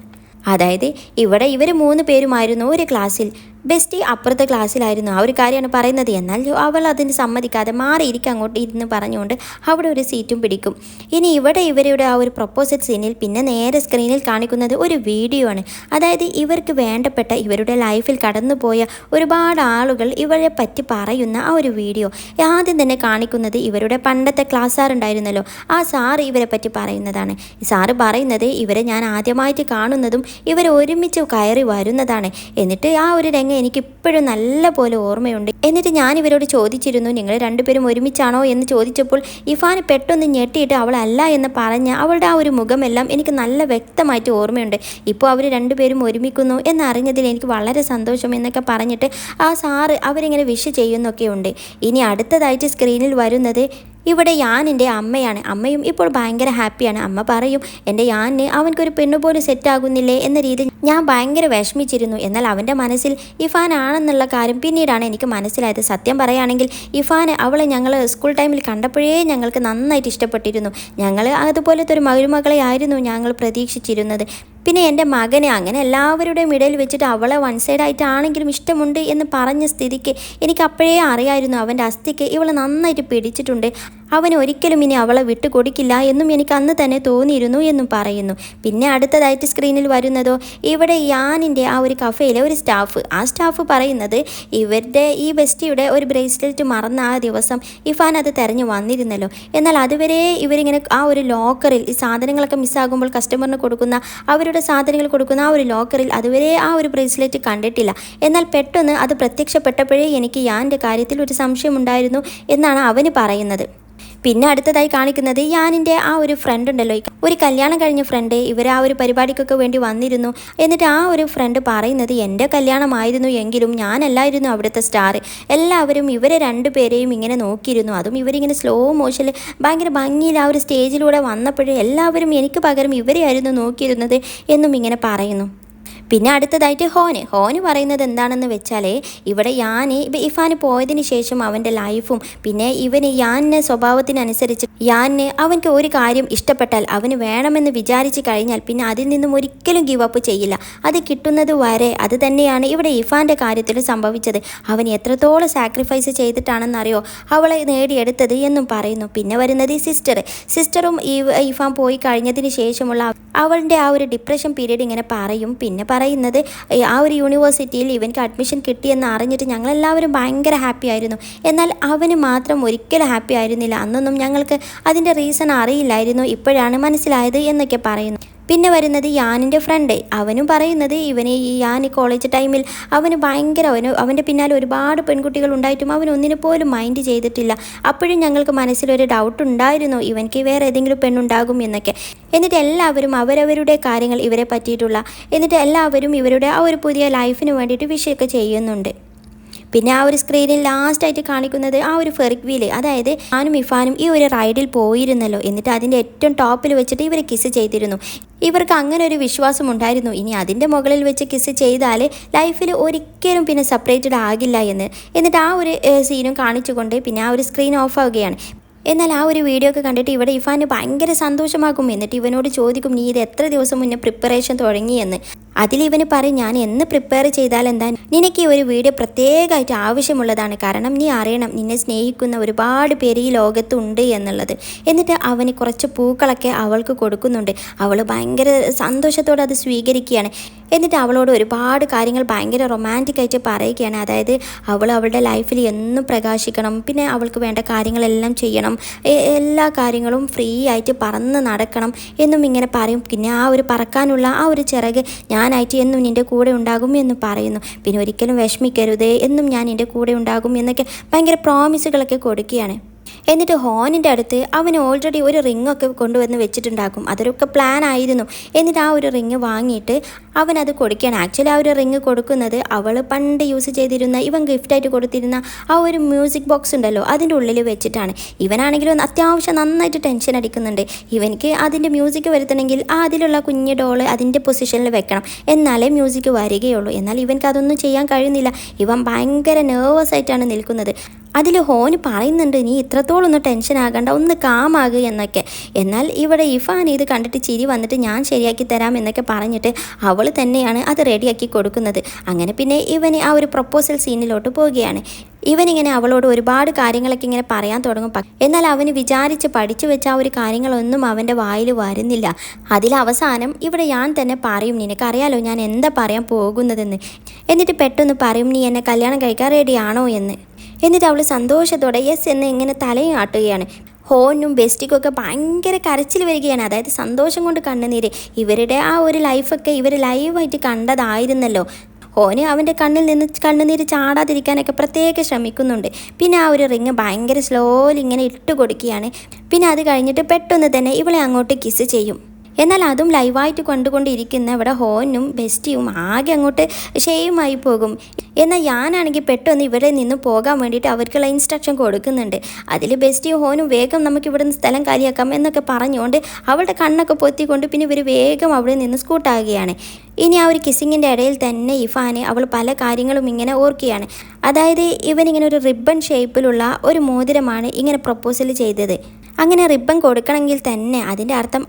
അതായത് ഇവിടെ ഇവർ 3 പേരുമായിരുന്നു ഒരു ക്ലാസ്സിൽ, ബെസ്റ്റി അപ്പുറത്തെ ക്ലാസ്സിലായിരുന്നു. ആ ഒരു കാര്യമാണ് പറയുന്നത്. എന്നാൽ അവൾ അതിന് സമ്മതിക്കാതെ മാറിയിരിക്കുക അങ്ങോട്ട് ഇരുന്ന് പറഞ്ഞുകൊണ്ട് അവിടെ ഒരു സീറ്റും പിടിക്കും. ഇനി ഇവിടെ ഇവരുടെ ആ ഒരു പ്രപ്പോസൽ സീനിൽ പിന്നെ നേരെ സ്ക്രീനിൽ കാണിക്കുന്നത് ഒരു വീഡിയോ ആണ്. അതായത് ഇവർക്ക് വേണ്ടപ്പെട്ട ഇവരുടെ ലൈഫിൽ കടന്നുപോയ ഒരുപാട് ആളുകൾ ഇവരെ പറ്റി പറയുന്ന ആ ഒരു വീഡിയോ. ആദ്യം തന്നെ കാണിക്കുന്നത് ഇവരുടെ പണ്ടത്തെ ക്ലാസ് സാർ ഉണ്ടായിരുന്നല്ലോ, ആ സാറ് ഇവരെ പറ്റി പറയുന്നതാണ്. സാറ് പറയുന്നത് ഇവരെ ഞാൻ ആദ്യമായിട്ട് കാണുന്നതും ഇവർ ഒരുമിച്ച് കയറി വരുന്നതാണ്. എന്നിട്ട് ആ ഒരു രംഗം എനിക്കിപ്പോഴും നല്ല പോലെ ഓർമ്മയുണ്ട്. എന്നിട്ട് ഞാൻ ഇവരോട് ചോദിച്ചിരുന്നു, നിങ്ങൾ രണ്ടുപേരും ഒരുമിച്ചാണോ എന്ന് ചോദിച്ചപ്പോൾ ഇഫാൻ പെട്ടെന്ന് ഞെട്ടിയിട്ട് അവളല്ല എന്ന് പറഞ്ഞ അവളുടെ ആ ഒരു മുഖമെല്ലാം എനിക്ക് നല്ല വ്യക്തമായിട്ട് ഓർമ്മയുണ്ട്. ഇപ്പോൾ അവർ രണ്ടുപേരും ഒരുമിക്കുന്നു എന്നറിഞ്ഞതിൽ എനിക്ക് വളരെ സന്തോഷം എന്നൊക്കെ പറഞ്ഞിട്ട് ആ സാറ് അവരിങ്ങനെ വിഷ് ചെയ്യുന്നൊക്കെ ഉണ്ട്. ഇനി അടുത്തതായിട്ട് സ്ക്രീനിൽ വരുന്നത് ഇവിടെ യാനിൻ്റെ അമ്മയാണ്. അമ്മയും ഇപ്പോൾ ഭയങ്കര ഹാപ്പിയാണ്. അമ്മ പറയും, എൻ്റെ യാന് അവൻക്കൊരു പെണ്ണുപോലും സെറ്റാകുന്നില്ലേ എന്ന രീതിയിൽ ഞാൻ ഭയങ്കര വിഷമിച്ചിരുന്നു. എന്നാൽ അവൻ്റെ മനസ്സിൽ ഇഫാൻ ആണെന്നുള്ള കാര്യം പിന്നീടാണ് എനിക്ക് മനസ്സിലായത്. സത്യം പറയുകയാണെങ്കിൽ ഇഫാൻ അവളെ ഞങ്ങൾ സ്കൂൾ ടൈമിൽ കണ്ടപ്പോഴേ ഞങ്ങൾക്ക് നന്നായിട്ട് ഇഷ്ടപ്പെട്ടിരുന്നു. ഞങ്ങൾ അതുപോലത്തെ ഒരു മരുമകളെ ആയിരുന്നു ഞങ്ങൾ പ്രതീക്ഷിച്ചിരുന്നത്. പിന്നെ എൻ്റെ മകനെ അങ്ങനെ എല്ലാവരുടെയും ഇടയിൽ വെച്ചിട്ട് അവളെ വൺ സൈഡായിട്ടാണെങ്കിലും ഇഷ്ടമുണ്ട് എന്ന് പറഞ്ഞ സ്ഥിതിക്ക് എനിക്ക് അപ്പോഴേ അറിയായിരുന്നു അവൻ്റെ അസ്ഥിക്ക് ഇവളെ നന്നായിട്ട് പിടിച്ചിട്ടുണ്ട്, അവൻ ഒരിക്കലും ഇനി അവളെ വിട്ടു കൊടുക്കില്ല എന്നും എനിക്ക് അന്ന് തന്നെ തോന്നിയിരുന്നു എന്നും പറയുന്നു. പിന്നെ അടുത്തതായിട്ട് സ്ക്രീനിൽ വരുന്നതോ ഇവിടെ യാനിൻ്റെ ആ ഒരു കഫേയിലെ ഒരു സ്റ്റാഫ്. ആ സ്റ്റാഫ് പറയുന്നത് ഇവരുടെ ഈ ബെസ്റ്റിയുടെ ഒരു ബ്രേസ്ലെറ്റ് മറന്ന ആ ദിവസം ഇഫാൻ അത് തിരഞ്ഞു വന്നിരുന്നല്ലോ. എന്നാൽ അതുവരെ ഇവരിങ്ങനെ ആ ഒരു ലോക്കറിൽ ഈ സാധനങ്ങളൊക്കെ മിസ്സാകുമ്പോൾ കസ്റ്റമറിന് കൊടുക്കുന്ന അവരുടെ സാധനങ്ങൾ കൊടുക്കുന്ന ആ ഒരു ലോക്കറിൽ അതുവരെ ആ ഒരു ബ്രേസ്ലെറ്റ് കണ്ടിട്ടില്ല. എന്നാൽ പെട്ടെന്ന് അത് പ്രത്യക്ഷപ്പെട്ടപ്പോഴേ എനിക്ക് യാൻ്റെ കാര്യത്തിൽ ഒരു സംശയം ഉണ്ടായിരുന്നു എന്നാണ് അവന് പറയുന്നത്. പിന്നെ അടുത്തതായി കാണിക്കുന്നത് യാനിൻ്റെ ആ ഒരു ഫ്രണ്ട് ഉണ്ടല്ലോ, ഒരു കല്യാണം കഴിഞ്ഞ ഫ്രണ്ട്, ഇവർ ആ ഒരു പരിപാടിക്കൊക്കെ വേണ്ടി വന്നിരുന്നു. എന്നിട്ട് ആ ഒരു ഫ്രണ്ട് പറയുന്നത് എൻ്റെ കല്യാണമായിരുന്നു എങ്കിലും ഞാനല്ലായിരുന്നു അവിടുത്തെ സ്റ്റാർ, എല്ലാവരും ഇവരെ 2 പേരെയും ഇങ്ങനെ നോക്കിയിരുന്നു, അതും ഇവരിങ്ങനെ സ്ലോ മോഷനിൽ ഭയങ്കര ഭംഗിയിൽ ആ ഒരു സ്റ്റേജിലൂടെ വന്നപ്പോഴേ എല്ലാവരും എനിക്ക് പകരം ഇവരെ ആയിരുന്നു നോക്കിയിരുന്നത് എന്നും ഇങ്ങനെ പറയുന്നു. പിന്നെ അടുത്തതായിട്ട് ഹോന് പറയുന്നത് എന്താണെന്ന് വെച്ചാൽ ഇവിടെ ഇഫാന് പോയതിന് ശേഷം അവൻ്റെ ലൈഫും പിന്നെ യാനിൻ്റെ സ്വഭാവത്തിനനുസരിച്ച് അവൻക്ക് ഒരു കാര്യം ഇഷ്ടപ്പെട്ടാൽ അവന് വേണമെന്ന് വിചാരിച്ച് കഴിഞ്ഞാൽ പിന്നെ അതിൽ നിന്നും ഒരിക്കലും ഗിവ് അപ്പ് ചെയ്യില്ല, അത് കിട്ടുന്നത് വരെ. അത് തന്നെയാണ് ഇവിടെ ഇഫാൻ്റെ കാര്യത്തിൽ സംഭവിച്ചത്. അവൻ എത്രത്തോളം സാക്രിഫൈസ് ചെയ്തിട്ടാണെന്നറിയോ അവളെ നേടിയെടുത്തത് എന്നും പറയുന്നു. പിന്നെ വരുന്നത് സിസ്റ്ററും ഇഫാൻ പോയി കഴിഞ്ഞതിന് ശേഷമുള്ള അവളുടെ ആ ഒരു ഡിപ്രഷൻ പീരീഡ് ഇങ്ങനെ പറയും. പിന്നെ പറയുന്നത് ആ ഒരു യൂണിവേഴ്സിറ്റിയിൽ ഇവൻക്ക് അഡ്മിഷൻ കിട്ടിയെന്ന് അറിഞ്ഞിട്ട് ഞങ്ങളെല്ലാവരും ഭയങ്കര ഹാപ്പി ആയിരുന്നു, എന്നാൽ അവന് മാത്രം ഒരിക്കലും ഹാപ്പി ആയിരുന്നില്ല, അന്നൊന്നും ഞങ്ങൾക്ക് അതിൻ്റെ റീസൺ അറിയില്ലായിരുന്നു, ഇപ്പോഴാണ് മനസ്സിലായത് എന്നൊക്കെ പറയുന്നു. പിന്നെ വരുന്നത് യാനിൻ്റെ ഫ്രണ്ട്. അവനും പറയുന്നത് യാൻ കോളേജ് ടൈമിൽ അവൻ്റെ പിന്നാലെ ഒരുപാട് പെൺകുട്ടികൾ ഉണ്ടായിട്ടും അവൻ ഒന്നിനെ പോലും മൈൻഡ് ചെയ്തിട്ടില്ല. അപ്പോഴും ഞങ്ങൾക്ക് മനസ്സിലൊരു ഡൗട്ട് ഉണ്ടായിരുന്നു ഇവൻക്ക് വേറെ ഏതെങ്കിലും പെണ്ണുണ്ടാകും എന്നൊക്കെ. എന്നിട്ട് എല്ലാവരും അവരവരുടെ കാര്യങ്ങൾ ഇവരെ പറ്റിയിട്ടുള്ള എന്നിട്ട് എല്ലാവരും ഇവരുടെ ആ ഒരു പുതിയ ലൈഫിന് വേണ്ടിയിട്ട് വിഷയൊക്കെ ചെയ്യുന്നുണ്ട്. പിന്നെ ആ ഒരു സ്ക്രീനിൽ ലാസ്റ്റായിട്ട് കാണിക്കുന്നത് ആ ഒരു ഫെറിക് വീല്, അതായത് ഞാനും ഇഫാനും ഈ ഒരു റൈഡിൽ പോയിരുന്നല്ലോ, എന്നിട്ട് അതിൻ്റെ ഏറ്റവും ടോപ്പിൽ വെച്ചിട്ട് ഇവർ കിസ് ചെയ്തിരുന്നു. ഇവർക്ക് അങ്ങനെ ഒരു വിശ്വാസം ഉണ്ടായിരുന്നു, ഇനി അതിൻ്റെ മുകളിൽ വെച്ച് കിസ് ചെയ്താൽ ലൈഫിൽ ഒരിക്കലും പിന്നെ സെപ്പറേറ്റഡ് ആകില്ല എന്ന്. എന്നിട്ട് ആ ഒരു സീനും കാണിച്ചുകൊണ്ട് പിന്നെ ആ ഒരു സ്ക്രീൻ ഓഫ് ആവുകയാണ്. എന്നാൽ ആ ഒരു വീഡിയോ ഒക്കെ കണ്ടിട്ട് ഇവിടെ ഇഫാന് ഭയങ്കര സന്തോഷമാകും. എന്നിട്ട് ഇവനോട് ചോദിക്കും, നീ ഇത് എത്ര ദിവസം മുന്നേ പ്രിപ്പറേഷൻ തുടങ്ങിയെന്ന്. അതിലിവന് പറയും, ഞാൻ എന്ന് പ്രിപ്പയർ ചെയ്താൽ എന്താ, നിനക്ക് ഈ ഒരു വീഡിയോ പ്രത്യേകമായിട്ട് ആവശ്യമുള്ളതാണ്, കാരണം നീ അറിയണം നിന്നെ സ്നേഹിക്കുന്ന ഒരുപാട് പേര് ഈ ലോകത്തുണ്ട് എന്നുള്ളത്. എന്നിട്ട് അവന് കുറച്ച് പൂക്കളൊക്കെ അവൾക്ക് കൊടുക്കുന്നുണ്ട്. അവൾ ഭയങ്കര സന്തോഷത്തോടെ അത് സ്വീകരിക്കുകയാണ്. എന്നിട്ട് അവളോട് ഒരുപാട് കാര്യങ്ങൾ ഭയങ്കര റൊമാൻറ്റിക് ആയിട്ട് പറയുകയാണ്. അതായത് അവൾ അവളുടെ ലൈഫിൽ എന്നും പ്രകാശിക്കണം, പിന്നെ അവൾക്ക് വേണ്ട കാര്യങ്ങളെല്ലാം ചെയ്യണം, എല്ലാ കാര്യങ്ങളും ഫ്രീ ആയിട്ട് പറന്ന് നടക്കണം എന്നും ഇങ്ങനെ പറയും. പിന്നെ ആ ഒരു പറക്കാനുള്ള ആ ഒരു ചിറക് ഞാനായിട്ട് എന്നും നിൻ്റെ കൂടെ ഉണ്ടാകും എന്ന് പറയുന്നു. പിന്നെ ഒരിക്കലും വിഷമിക്കരുത്, എന്നും ഞാൻ നിൻ്റെ കൂടെ ഉണ്ടാകും എന്നൊക്കെ ഭയങ്കര പ്രോമിസുകളൊക്കെ കൊടുക്കുകയാണ്. എന്നിട്ട് ഹോനിൻ്റെ അടുത്ത് അവന് ഓൾറെഡി ഒരു റിങ്ങൊക്കെ കൊണ്ടുവന്ന് വെച്ചിട്ടുണ്ടാകും. അതൊക്കെ പ്ലാൻ ആയിരുന്നു. എന്നിട്ട് ആ ഒരു റിങ് വാങ്ങിയിട്ട് അവനത് കൊടുക്കുകയാണ്. ആക്ച്വലി ആ ഒരു റിങ് കൊടുക്കുന്നത് അവൾ പണ്ട് യൂസ് ചെയ്തിരുന്ന, ഇവൻ ഗിഫ്റ്റായിട്ട് കൊടുത്തിരുന്ന ആ ഒരു മ്യൂസിക് ബോക്സ് ഉണ്ടല്ലോ, അതിൻ്റെ ഉള്ളിൽ വെച്ചിട്ടാണ്. ഇവനാണെങ്കിലും അത്യാവശ്യം നന്നായിട്ട് ടെൻഷൻ അടിക്കുന്നുണ്ട്. ഇവനിക്ക് അതിൻ്റെ മ്യൂസിക് വരുത്തണമെങ്കിൽ അതിലുള്ള കുഞ്ഞ് ഡോള് അതിൻ്റെ പൊസിഷനിൽ വെക്കണം, എന്നാലേ മ്യൂസിക് വരികയുള്ളൂ. എന്നാൽ ഇവൻക്ക് അതൊന്നും ചെയ്യാൻ കഴിയുന്നില്ല. ഇവൻ ഭയങ്കര നെർവസ് ആയിട്ടാണ് നിൽക്കുന്നത്. അതിൽ ഹോന് പറയുന്നുണ്ട്, നീ ഇത്രത്തോളം ഒന്ന് ടെൻഷൻ ആകണ്ട, ഒന്ന് കാമാകുക എന്നൊക്കെ. എന്നാൽ ഇവിടെ ഇഫാൻ ഇത് കണ്ടിട്ട് ചിരി വന്നിട്ട് ഞാൻ ശരിയാക്കി തരാം എന്നൊക്കെ പറഞ്ഞിട്ട് അവൾ തന്നെയാണ് അത് റെഡിയാക്കി കൊടുക്കുന്നത്. അങ്ങനെ പിന്നെ ഇവന് ആ ഒരു പ്രൊപ്പോസൽ സീനിലോട്ട് പോവുകയാണ്. ഇവനിങ്ങനെ അവളോട് ഒരുപാട് കാര്യങ്ങളൊക്കെ ഇങ്ങനെ പറയാൻ തുടങ്ങും. എന്നാൽ അവന് വിചാരിച്ച് പഠിച്ചു വെച്ച ആ ഒരു കാര്യങ്ങളൊന്നും അവൻ്റെ വായിൽ വരുന്നില്ല. അതിലവസാനം ഇവിടെ ഞാൻ തന്നെ പറയും, നിനക്കറിയാലോ ഞാൻ എന്താ പറയാൻ പോകുന്നതെന്ന്. എന്നിട്ട് പെട്ടെന്ന് പറയും, നീ എന്നെ കല്യാണം കഴിക്കാൻ റെഡിയാണോ എന്ന്. എന്നിട്ട് അവൾ സന്തോഷത്തോടെ യെസ് എന്ന് ഇങ്ങനെ തലയും ആട്ടുകയാണ്. ഹോനും ബെസ്റ്റിക്കൊക്കെ ഭയങ്കര കരച്ചിൽ വരികയാണ്. അതായത് സന്തോഷം കൊണ്ട് കണ്ണുനീര്. ഇവരുടെ ആ ഒരു ലൈഫൊക്കെ ഇവർ ലൈവായിട്ട് കണ്ടതായിരുന്നല്ലോ. ഹോന് അവൻ്റെ കണ്ണിൽ നിന്ന് കണ്ണുനീര് ചാടാതിരിക്കാനൊക്കെ പ്രത്യേകം ശ്രമിക്കുന്നുണ്ട്. പിന്നെ ആ ഒരു റിങ് ഭയങ്കര സ്ലോലി ഇങ്ങനെ ഇട്ട് കൊടുക്കുകയാണ്. പിന്നെ അത് കഴിഞ്ഞിട്ട് പെട്ടെന്ന് തന്നെ ഇവളെ അങ്ങോട്ട് കിസ് ചെയ്യും. എന്നാൽ അതും ലൈവായിട്ട് കണ്ടുകൊണ്ടിരിക്കുന്ന ഇവിടെ ഹോനും ബെസ്റ്റിയും ആകെ അങ്ങോട്ട് ഷെയിമായി പോകും. എന്നാൽ ഞാനാണെങ്കിൽ പെട്ടെന്ന് ഇവിടെ നിന്ന് പോകാൻ വേണ്ടിയിട്ട് അവർക്കുള്ള ഇൻസ്ട്രക്ഷൻ കൊടുക്കുന്നുണ്ട്. അതിൽ ബെസ്റ്റിയും ഹോനും വേഗം നമുക്ക് ഇവിടെ നിന്ന് സ്ഥലം കാലിയാക്കാം എന്നൊക്കെ പറഞ്ഞുകൊണ്ട് അവളുടെ കണ്ണൊക്കെ പൊത്തിക്കൊണ്ട് പിന്നെ ഇവർ വേഗം അവിടെ നിന്ന് സ്കൂട്ടാകുകയാണ്. ഇനി ആ ഒരു കിസ്സിങ്ങിൻ്റെ ഇടയിൽ തന്നെ ഇഫാന് അവൾ പല കാര്യങ്ങളും ഇങ്ങനെ ഓർക്കുകയാണ്. അതായത് ഇവനിങ്ങനെ ഒരു റിബൺ ഷേപ്പിലുള്ള ഒരു മോതിരമാണ് ഇങ്ങനെ പ്രൊപ്പോസൽ ചെയ്തത്. അങ്ങനെ റിബൺ കൊടുക്കണമെങ്കിൽ തന്നെ അതിൻ്റെ അർത്ഥം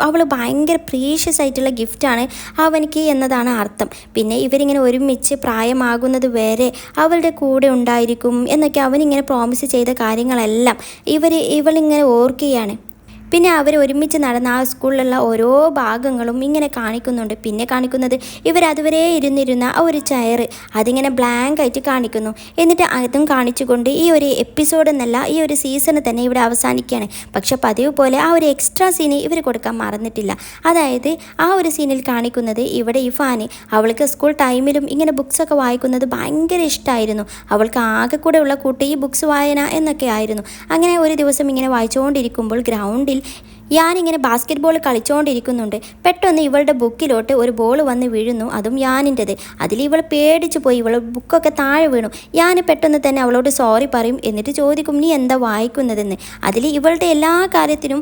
അവൾ ഭയങ്കര പ്രീഷ്യസ് ആയിട്ടുള്ള ഗിഫ്റ്റാണ് അവനിക്ക് എന്നതാണ് അർത്ഥം. പിന്നെ ഇവരിങ്ങനെ ഒരുമിച്ച് പ്രായമാകുന്നത് വരെ അവളുടെ കൂടെ ഉണ്ടായിരിക്കും എന്നൊക്കെ അവനിങ്ങനെ പ്രോമിസ് ചെയ്ത കാര്യങ്ങളെല്ലാം ഇവളിങ്ങനെ ഓർക്കുകയാണ്. പിന്നെ അവർ ഒരുമിച്ച് നടന്ന ആ സ്കൂളിലുള്ള ഓരോ ഭാഗങ്ങളും ഇങ്ങനെ കാണിക്കുന്നുണ്ട്. പിന്നെ കാണിക്കുന്നത് ഇവരതുവരെ ഇരുന്നിരുന്ന ആ ഒരു ചെയർ അതിങ്ങനെ ബ്ലാങ്ക് ആയിട്ട് കാണിക്കുന്നു. എന്നിട്ട് അതും കാണിച്ചുകൊണ്ട് ഈ ഒരു എപ്പിസോഡ് എന്നല്ല ഈ ഒരു സീസണ് തന്നെ ഇവിടെ അവസാനിക്കുകയാണ്. പക്ഷെ പതിവ് പോലെ ആ ഒരു എക്സ്ട്രാ സീന് ഇവർ കൊടുക്കാൻ മറന്നിട്ടില്ല. അതായത് ആ ഒരു സീനിൽ കാണിക്കുന്നത് ഇവിടെ ഇഫാന് അവൾക്ക് സ്കൂൾ ടൈമിലും ഇങ്ങനെ ബുക്സൊക്കെ വായിക്കുന്നത് ഭയങ്കര ഇഷ്ടമായിരുന്നു. അവൾക്ക് ആകെ കൂടെ ഉള്ള കൂട്ടി ഈ ബുക്സ് വായന എന്നൊക്കെ ആയിരുന്നു. അങ്ങനെ ഒരു ദിവസം ഇങ്ങനെ വായിച്ചുകൊണ്ടിരിക്കുമ്പോൾ ഗ്രൗണ്ടിൽ ഞാനിങ്ങനെ ബാസ്കറ്റ് ബോൾ കളിച്ചുകൊണ്ടിരിക്കുന്നുണ്ട്. പെട്ടെന്ന് ഇവളുടെ ബുക്കിലോട്ട് ഒരു ബോൾ വന്ന് വീഴുന്നു, അതും യാനിൻ്റെത്. അതിൽ ഇവൾ പേടിച്ചു പോയി, ഇവൾ ബുക്കൊക്കെ താഴെ വീണു. ഞാൻ പെട്ടെന്ന് തന്നെ അവളോട് സോറി പറയും. എന്നിട്ട് ചോദിക്കും, നീ എന്താ വായിക്കുന്നതെന്ന്. അതിൽ ഇവളുടെ എല്ലാ കാര്യത്തിനും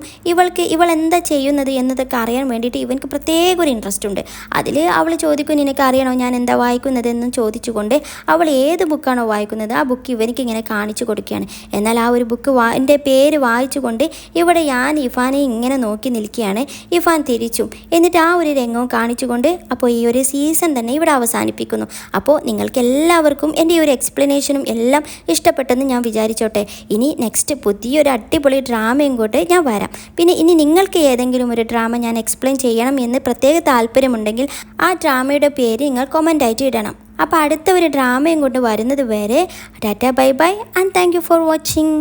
ഇവൾ എന്താ ചെയ്യുന്നത് എന്നതൊക്കെ അറിയാൻ വേണ്ടിയിട്ട് ഇവനക്ക് പ്രത്യേക ഒരു ഇൻട്രസ്റ്റ് ഉണ്ട്. അതിൽ അവൾ ചോദിക്കും, നിനക്ക് അറിയണോ ഞാൻ എന്താ വായിക്കുന്നതെന്നും ചോദിച്ചുകൊണ്ട് അവൾ ഏത് ബുക്കാണോ വായിക്കുന്നത് ആ ബുക്ക് ഇവനിക്ക് ഇങ്ങനെ കാണിച്ചു കൊടുക്കുകയാണ്. എന്നാൽ ആ ഒരു ബുക്ക് എൻ്റെ പേര് വായിച്ചുകൊണ്ട് ഇവിടെ ഞാൻ ഇഫാനെ ഇങ്ങനെ നോക്കി നിൽക്കുകയാണ്. ഇഫാൻ തിരിച്ചും എന്നിട്ട് ആ ഒരു രംഗവും കാണിച്ചുകൊണ്ട് അപ്പോൾ ഈ ഒരു സീസൺ തന്നെ ഇവിടെ അവസാനിപ്പിക്കുന്നു. അപ്പോൾ നിങ്ങൾക്ക് എല്ലാവർക്കും എൻ്റെ ഈ ഒരു എക്സ്പ്ലനേഷനും എല്ലാം ഇഷ്ടപ്പെട്ടെന്ന് ഞാൻ വിചാരിച്ചോട്ടെ. ഇനി നെക്സ്റ്റ് പുതിയൊരു അടിപൊളി ഡ്രാമയും കൂട്ട് ഞാൻ വരാം. പിന്നെ ഇനി നിങ്ങൾക്ക് ഏതെങ്കിലും ഒരു ഡ്രാമ ഞാൻ എക്സ്പ്ലെയിൻ ചെയ്യണം എന്ന് പ്രത്യേക താല്പര്യമുണ്ടെങ്കിൽ ആ ഡ്രാമയുടെ പേര് നിങ്ങൾ കമൻ്റായിട്ട് ഇടണം. അപ്പോൾ അടുത്ത ഒരു ഡ്രാമയും കൊണ്ട് വരുന്നത് വരെ Tata bye bye and thank you for watching.